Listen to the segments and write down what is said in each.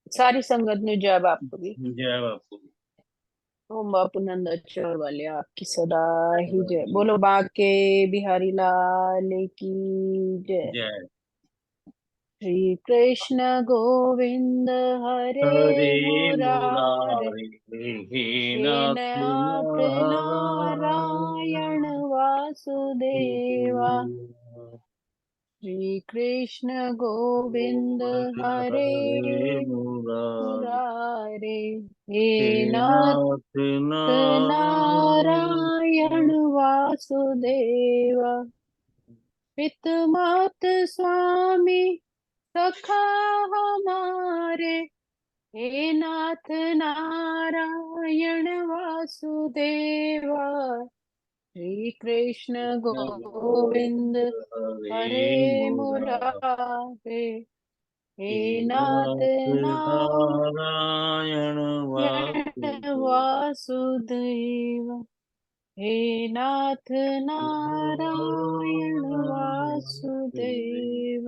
सारी संगत ने जय बापू की। जय बापू। ओम बापू नंद अचर वाले आपकी सदा ही जय। बोलो बांके बिहारी लाल की जय। जय। श्री कृष्ण गोविंद हरे हरे मुरारे, मुरारे, हे हे नाथ नाथ नारायण नारायण वासुदेवा। श्री कृष्ण गोविंद हरे हरे मुरारे, मुरारे, हे हे नाथ नाथ नारायण नारायण। वासुदेवा। पितमात स्वामी सखा हमारे, हे नाथ नारायण वासुदेवा। श्री कृष्ण गोविंद हरे हरे मुरारे, मुरारे, हे हे नाथ नाथ नारायण नारायण वासुदेव। वासुदेवा। हे नाथ नारायण वासुदेव।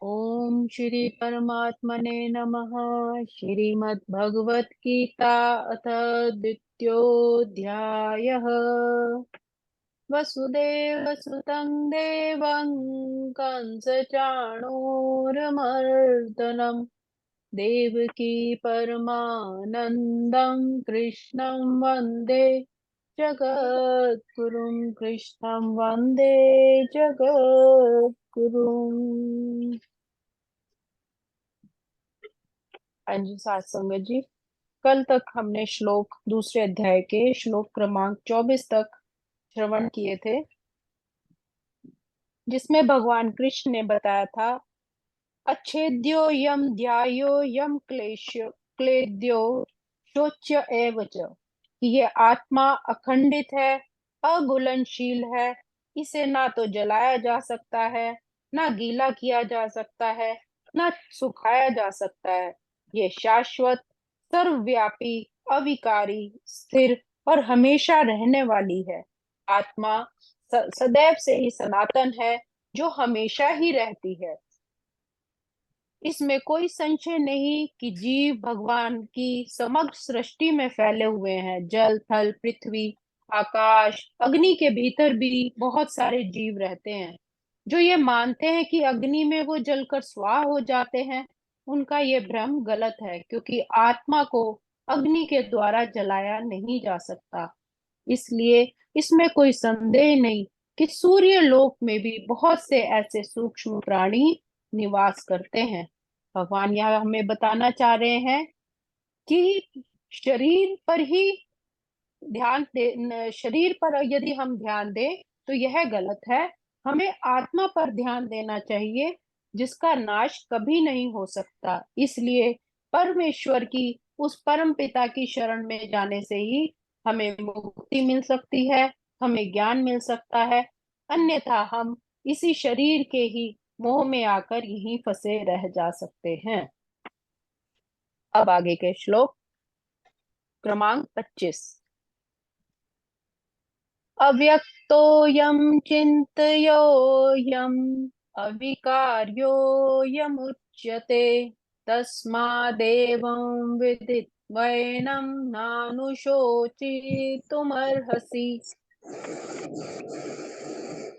ओम श्री परमात्मने नमः। श्रीमद् भगवत गीता अथ द्वितीयोऽध्यायः। वसुदेव सुतं देवं कंसचाणूरमर्दनम्, देवकी परमानन्दं कृष्णं वन्दे जगद्गुरुं। कृष्णं वन्दे जगद्गुरुम्। हाँ जी साथ संगत जी, कल तक हमने श्लोक दूसरे अध्याय के श्लोक क्रमांक 24 तक श्रवण किए थे, जिसमें भगवान कृष्ण ने बताया था अच्छेद्यो यम ध्यायो यम क्लेद्यो शोच्य एव च, कि ये आत्मा अखंडित है, अघुलनशील है। इसे ना तो जलाया जा सकता है, ना गीला किया जा सकता है, ना सुखाया जा सकता है। ये शाश्वत, सर्वव्यापी, अविकारी, स्थिर और हमेशा रहने वाली है। आत्मा सदैव से ही सनातन है, जो हमेशा ही रहती है। इसमें कोई संशय नहीं कि जीव भगवान की समग्र सृष्टि में फैले हुए हैं। जल, थल, पृथ्वी, आकाश, अग्नि के भीतर भी बहुत सारे जीव रहते हैं। जो ये मानते हैं कि अग्नि में वो जलकर स्वाह हो जाते हैं, उनका ये भ्रम गलत है, क्योंकि आत्मा को अग्नि के द्वारा जलाया नहीं जा सकता। इसलिए इसमें कोई संदेह नहीं कि सूर्य लोक में भी बहुत से ऐसे सूक्ष्म प्राणी निवास करते हैं। भगवान यहाँ हमें बताना चाह रहे हैं कि शरीर पर ही शरीर पर यदि हम ध्यान दें तो यह गलत है। हमें आत्मा पर ध्यान देना चाहिए, जिसका नाश कभी नहीं हो सकता। इसलिए परमेश्वर की उस परम पिता की शरण में जाने से ही हमें मुक्ति मिल सकती है, हमें ज्ञान मिल सकता है। अन्यथा हम इसी शरीर के ही मोह में आकर यहीं फंसे रह जा सकते हैं। अब आगे के श्लोक क्रमांक 25। अव्यक्तोऽयं चिन्तयोऽयम् अविकार्योऽयमुच्यते, तस्मादेवं विदित्वैनं नानुशोचितुमर्हसि।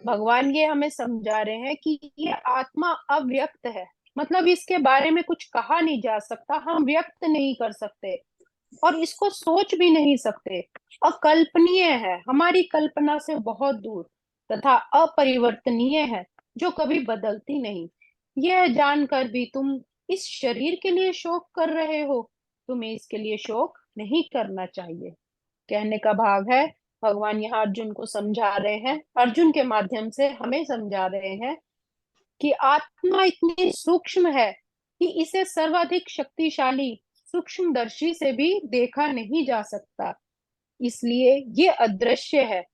भगवान ये हमें समझा रहे हैं कि ये आत्मा अव्यक्त है, मतलब इसके बारे में कुछ कहा नहीं जा सकता, हम व्यक्त नहीं कर सकते और इसको सोच भी नहीं सकते। अकल्पनीय है, हमारी कल्पना से बहुत दूर, तथा अपरिवर्तनीय है, जो कभी बदलती नहीं। यह जानकर भी तुम इस शरीर के लिए शोक कर रहे हो। तुम्हें इसके लिए शोक नहीं करना चाहिए। कहने का भाव है, भगवान यहाँ अर्जुन को समझा रहे हैं, अर्जुन के माध्यम से हमें समझा रहे हैं कि आत्मा इतनी सूक्ष्म है कि इसे सर्वाधिक शक्तिशाली सूक्ष्मदर्शी से भी देखा नहीं जा सकता। इसलिए ये अदृश्य है,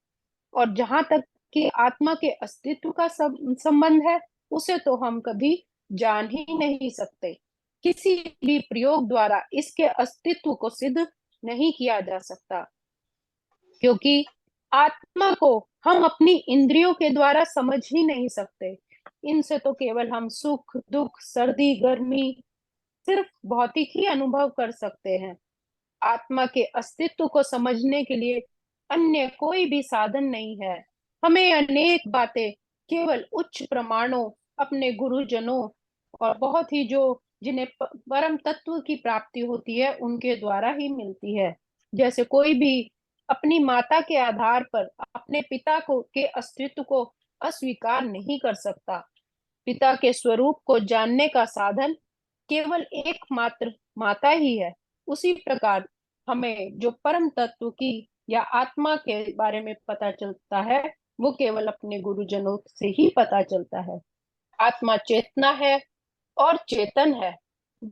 और जहां तक कि आत्मा के अस्तित्व का संबंध है, उसे तो हम कभी जान ही नहीं सकते। किसी भी प्रयोग द्वारा इसके अस्तित्व को सिद्ध नहीं किया जा सकता, क्योंकि आत्मा को हम अपनी इंद्रियों के द्वारा समझ ही नहीं सकते। इनसे तो केवल हम सुख दुख सर्दी गर्मी सिर्फ भौतिक ही अनुभव कर सकते हैं। आत्मा के अस्तित्व को समझने के लिए अन्य कोई भी साधन नहीं है। हमें अनेक बातें केवल उच्च प्रमाणों, अपने गुरुजनों और बहुत ही जो जिन्हें परम तत्व की प्राप्ति होती है उनके द्वारा ही मिलती है। जैसे कोई भी अपनी माता के आधार पर अपने पिता को के अस्तित्व को अस्वीकार नहीं कर सकता। पिता के स्वरूप को जानने का साधन केवल एकमात्र माता ही है। उसी प्रकार हमें जो परम तत्व की या आत्मा के बारे में पता चलता है वो केवल अपने गुरुजनों से ही पता चलता है। आत्मा चेतना है और चेतन है।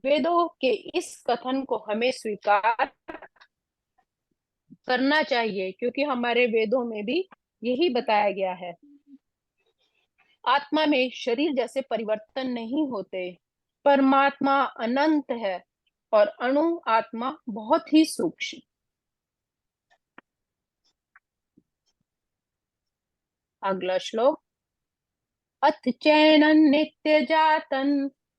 वेदों के इस कथन को हमें स्वीकार करना चाहिए क्योंकि हमारे वेदों में भी यही बताया गया है। आत्मा में शरीर जैसे परिवर्तन नहीं होते। परमात्मा अनंत है और अणु आत्मा बहुत ही सूक्ष्म। अगला श्लोक। अथ चैनं नित्य जातं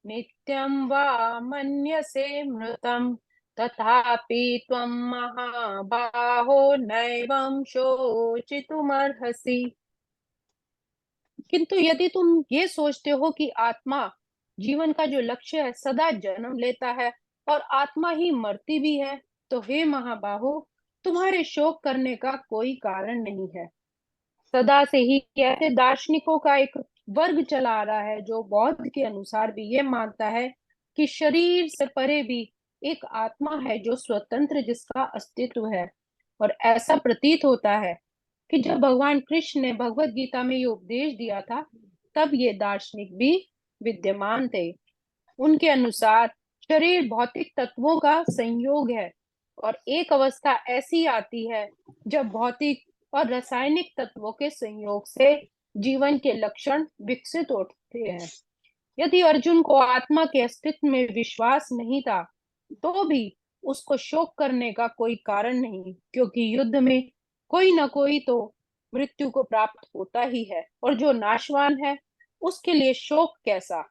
नित्यं वा मन्यसे मृतं तथापि त्वं महाबाहो नैवं शोचितुमर्हसि। किंतु यदि तुम ये सोचते हो कि आत्मा जीवन का जो लक्ष्य है सदा जन्म लेता है और आत्मा ही मरती भी है, तो हे महाबाहो, तुम्हारे शोक करने का कोई कारण नहीं है। सदा से ही कैसे दार्शनिकों का एक वर्ग चला आ रहा है जो बौद्ध के अनुसार भी ये मानता है कि शरीर से परे भी एक आत्मा है जो स्वतंत्र, जिसका अस्तित्व है। और ऐसा प्रतीत होता है कि जब भगवान कृष्ण ने भगवत गीता में ये उपदेश दिया था तब ये दार्शनिक भी विद्यमान थे। उनके अनुसार शरीर भौतिक तत्वों का संयोग है और एक अवस्था ऐसी आती है जब भौतिक और रासायनिक तत्वों के संयोग से जीवन के लक्षण विकसित होते हैं। यदि अर्जुन को आत्मा के अस्तित्व में विश्वास नहीं था तो भी उसको शोक करने का कोई कारण नहीं, क्योंकि युद्ध में कोई ना कोई तो मृत्यु को प्राप्त होता ही है और जो नाशवान है उसके लिए शोक कैसा।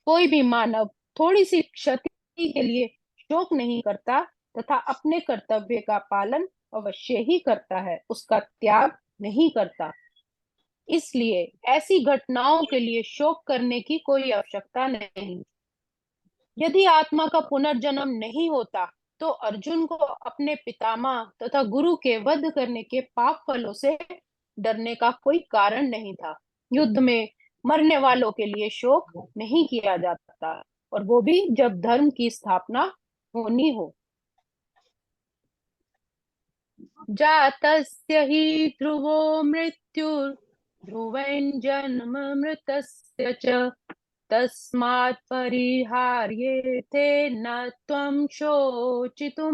कोई भी मानव थोड़ी सी क्षति के लिए शोक नहीं करता तथा अपने कर्तव्य का पालन अवश्य ही करता है, उसका त्याग नहीं करता। इसलिए ऐसी घटनाओं के लिए शोक करने की कोई आवश्यकता नहीं। यदि आत्मा का पुनर्जन्म नहीं होता तो अर्जुन को अपने पितामह तथा गुरु के वध करने के पाप फलों से डरने का कोई कारण नहीं था। युद्ध में मरने वालों के लिए शोक नहीं किया जाता, और वो भी जब धर्म की स्थापना होनी हो। जातस्य हि ध्रुवो मृत्युर् ध्रुवं मृतस्य च तस्मात् परिहार्येते न त्वं शोचितुमर्हसि।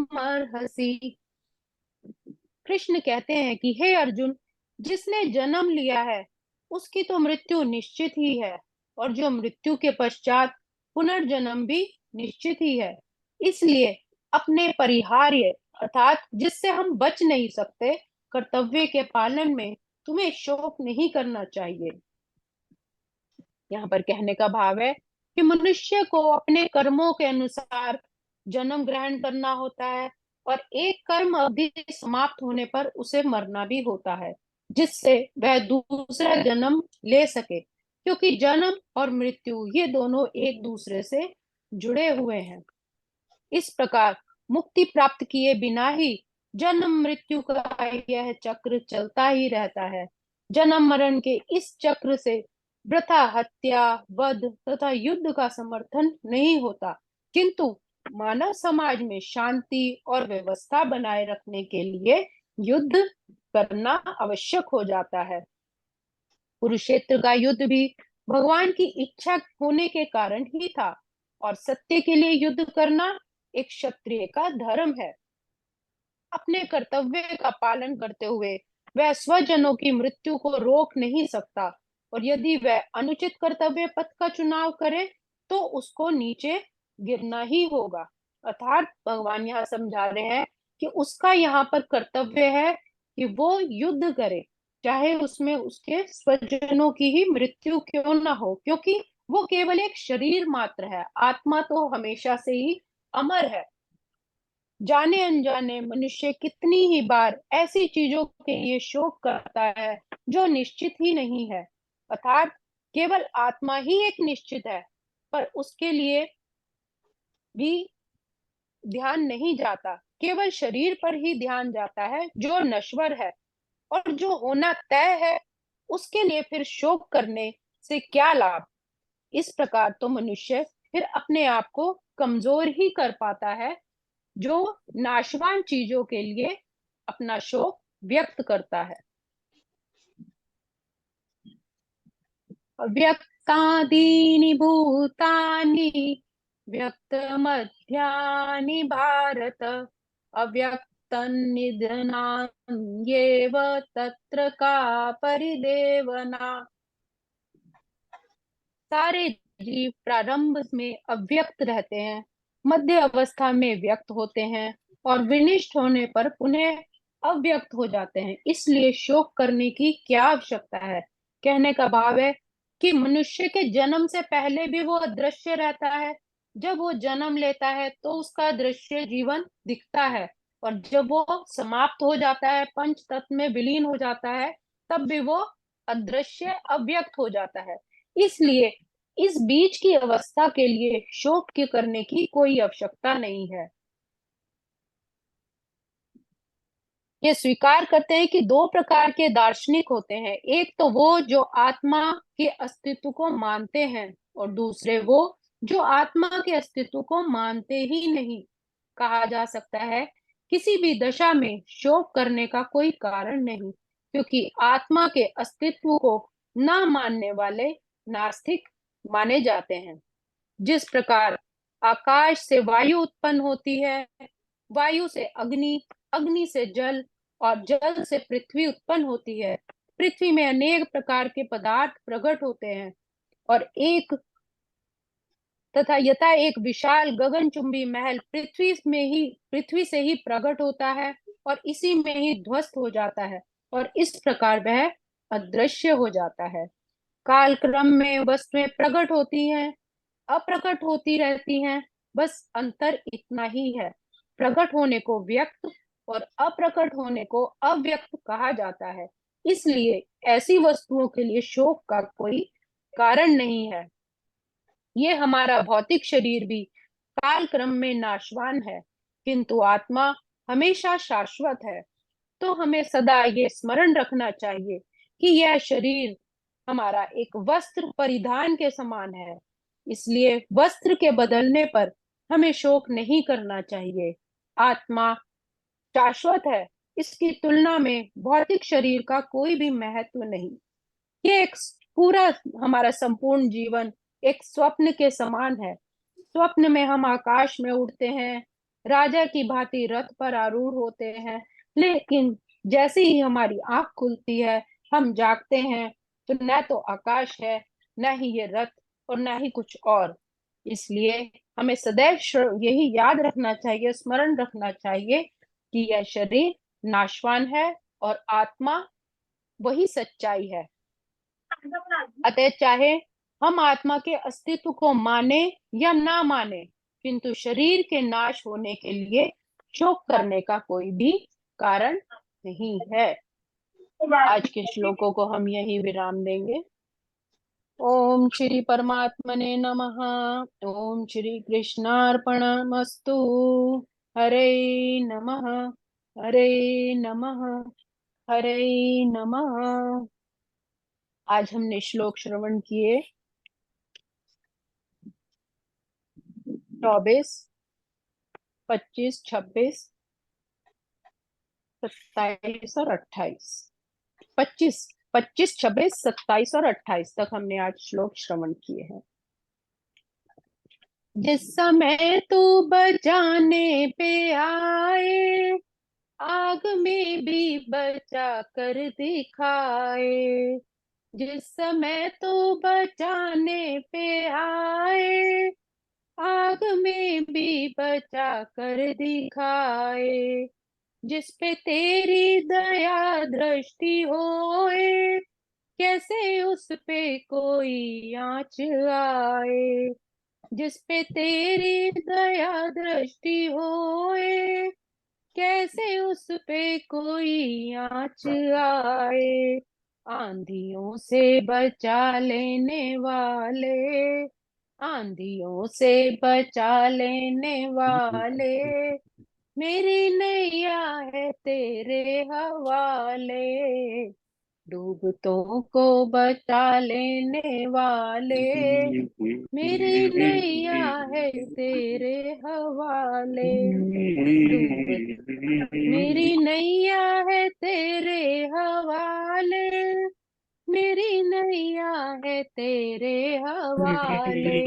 कृष्ण कहते हैं कि हे अर्जुन, जिसने जन्म लिया है उसकी तो मृत्यु निश्चित ही है, और जो मृत्यु के पश्चात पुनर्जन्म भी निश्चित ही है। इसलिए अपने परिहार्य अर्थात जिससे हम बच नहीं सकते कर्तव्य के पालन में तुम्हें शोक नहीं करना चाहिए। यहाँ पर कहने का भाव है कि मनुष्य को अपने कर्मों के अनुसार जन्म ग्रहण करना होता है और एक कर्म अवधि समाप्त होने पर उसे मरना भी होता है, जिससे वह दूसरा जन्म ले सके, क्योंकि जन्म और मृत्यु ये दोनों एक दूसरे से जुड़े हुए हैं। इस प्रकार मुक्ति प्राप्त किए बिना ही जन्म मृत्यु का यह चक्र चलता ही रहता है। जन्म मरण के इस चक्र से वृथा हत्या, वध तथा युद्ध का समर्थन नहीं होता, किंतु मानव समाज में शांति और व्यवस्था बनाए रखने के लिए युद्ध करना आवश्यक हो जाता है। कुरुक्षेत्र का युद्ध भी भगवान की इच्छा होने के कारण ही था, और सत्य के लिए युद्ध करना एक क्षत्रिय का धर्म है। अपने कर्तव्य का पालन करते हुए वह स्वजनों की मृत्यु को रोक नहीं सकता, और यदि वह अनुचित कर्तव्य पथ का चुनाव करे तो उसको नीचे गिरना ही होगा। अर्थात भगवान यहाँ समझा रहे हैं कि उसका यहाँ पर कर्तव्य है कि वो युद्ध करे, चाहे उसमें उसके स्वजनों की ही मृत्यु क्यों ना हो, क्योंकि वो केवल एक शरीर मात्र है। आत्मा तो हमेशा से ही अमर है। जाने अनजाने मनुष्य कितनी ही बार ऐसी चीजों के लिए शोक करता है जो निश्चित ही नहीं है। अर्थात केवल आत्मा ही एक निश्चित है, पर उसके लिए भी ध्यान नहीं जाता। केवल शरीर पर ही ध्यान जाता है जो नश्वर है, और जो होना तय है उसके लिए फिर शोक करने से क्या लाभ। इस प्रकार तो मनुष्य फिर अपने आप को कमजोर ही कर पाता है, जो नाशवान चीजों के लिए अपना शोक व्यक्त करता है। व्यक्तादीनि भूतानि व्यक्तमध्यानि भारत अव्यक्तं निधनान्येव तत्र का परिदेवना। सारे जीव प्रारंभ में अव्यक्त रहते हैं, मध्य अवस्था में व्यक्त होते हैं और विनिष्ट होने पर पुनः अव्यक्त हो जाते हैं। इसलिए शोक करने की क्या आवश्यकता है। कहने का भाव है कि मनुष्य के जन्म से पहले भी वो अदृश्य रहता है। जब वो जन्म लेता है तो उसका दृश्य जीवन दिखता है, और जब वो समाप्त हो जाता है, पंच तत्व में विलीन हो जाता है, तब भी वो अदृश्य अव्यक्त हो जाता है। इसलिए इस बीच की अवस्था के लिए शोक के करने की कोई आवश्यकता नहीं है। ये स्वीकार करते हैं कि दो प्रकार के दार्शनिक होते हैं। एक तो वो जो आत्मा के अस्तित्व को मानते हैं, और दूसरे वो जो आत्मा के अस्तित्व को मानते ही नहीं। कहा जा सकता है किसी भी दशा में शोक करने का कोई कारण नहीं, क्योंकि आत्मा के अस्तित्व को न मानने वाले नास्तिक माने जाते हैं। जिस प्रकार आकाश से वायु उत्पन्न होती है, वायु से अग्नि, अग्नि से जल और जल से पृथ्वी उत्पन्न होती है। पृथ्वी में अनेक प्रकार के पदार्थ प्रकट होते हैं, और एक तथा यथा एक विशाल गगनचुंबी महल पृथ्वी से ही प्रकट होता है और इसी में ही ध्वस्त हो जाता है, और इस प्रकार वह अदृश्य हो जाता है। काल क्रम में वस्तुएं प्रकट होती हैं, अप्रकट होती रहती हैं, बस अंतर इतना ही है। प्रकट होने को व्यक्त और अप्रकट होने को अव्यक्त कहा जाता है। इसलिए ऐसी वस्तुओं के लिए शोक का कोई कारण नहीं है। ये हमारा भौतिक शरीर भी काल क्रम में नाशवान है, किंतु आत्मा हमेशा शाश्वत है। तो हमें सदा ये स्मरण रखना चाहिए कि यह शरीर हमारा एक वस्त्र परिधान के समान है। इसलिए वस्त्र के बदलने पर हमें शोक नहीं करना चाहिए। आत्मा शाश्वत है, इसकी तुलना में भौतिक शरीर का कोई भी महत्व नहीं। ये एक पूरा हमारा संपूर्ण जीवन एक स्वप्न के समान है। स्वप्न में हम आकाश में उड़ते हैं, राजा की भांति रथ पर आरूढ़ होते हैं, लेकिन जैसे ही हमारी आंख खुलती है, हम जागते हैं, तो न तो आकाश है, न ही ये रथ, और न ही कुछ और। इसलिए हमें सदैव यही याद रखना चाहिए, स्मरण रखना चाहिए कि यह शरीर नाशवान है और आत्मा वही सच्चाई है। अतः चाहे हम आत्मा के अस्तित्व को माने या ना माने, किंतु शरीर के नाश होने के लिए शोक करने का कोई भी कारण नहीं है। आज के श्लोकों को हम यही विराम देंगे। ओम श्री परमात्मने नमः। ओम श्री कृष्णार्पणमस्तु। हरे नमः। हरे नमः। हरे नमः। आज हमने श्लोक श्रवण किए 24, 25, 26, 27 और 28। 25, 25, 26, 27 और 28 तक हमने आज श्लोक श्रवण किए हैं। जिस समय तू बचाने पे आए, आग में भी बचा कर दिखाए। जिस समय तू बचाने पे आए, आग में भी बचा कर दिखाए। जिस पे तेरी दया दृष्टि होए, कैसे उस पे कोई आँच आए। जिस पे तेरी दया दृष्टि होए, कैसे उस पे कोई आँच आए। आंधियों से बचा लेने वाले, आंधियों से बचा लेने वाले, मेरी नैया है तेरे हवाले। डूबतों को बचा लेने वाले, मेरी नैया है तेरे हवाले। डूब मेरी नैया है तेरे हवाले, मेरी नैया है तेरे हवाले।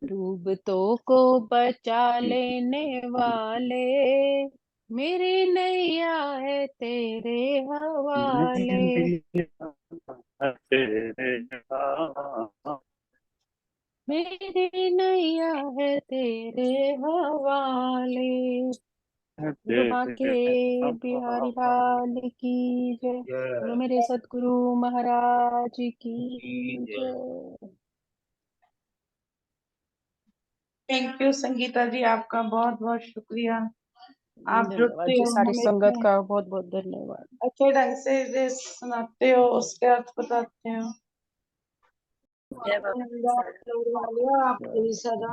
डूबतों को बचा लेने वाले, मेरी नैया है तेरे हवाले। मेरी नैया है तेरे हवाले। बोलो बाके बिहारी लाल की जय। बोलो मेरे सतगुरु महाराज की जय। थैंक यू संगीता जी, आपका बहुत बहुत शुक्रिया। आप धन्यवाद जुड़ते जी, हो, सारी हमें संगत इतने का बहुत बहुत धन्यवाद। अच्छे ढंग से ये सुनाते हो, उसके अर्थ बताते हो। जय बाबा। आपको भी सदा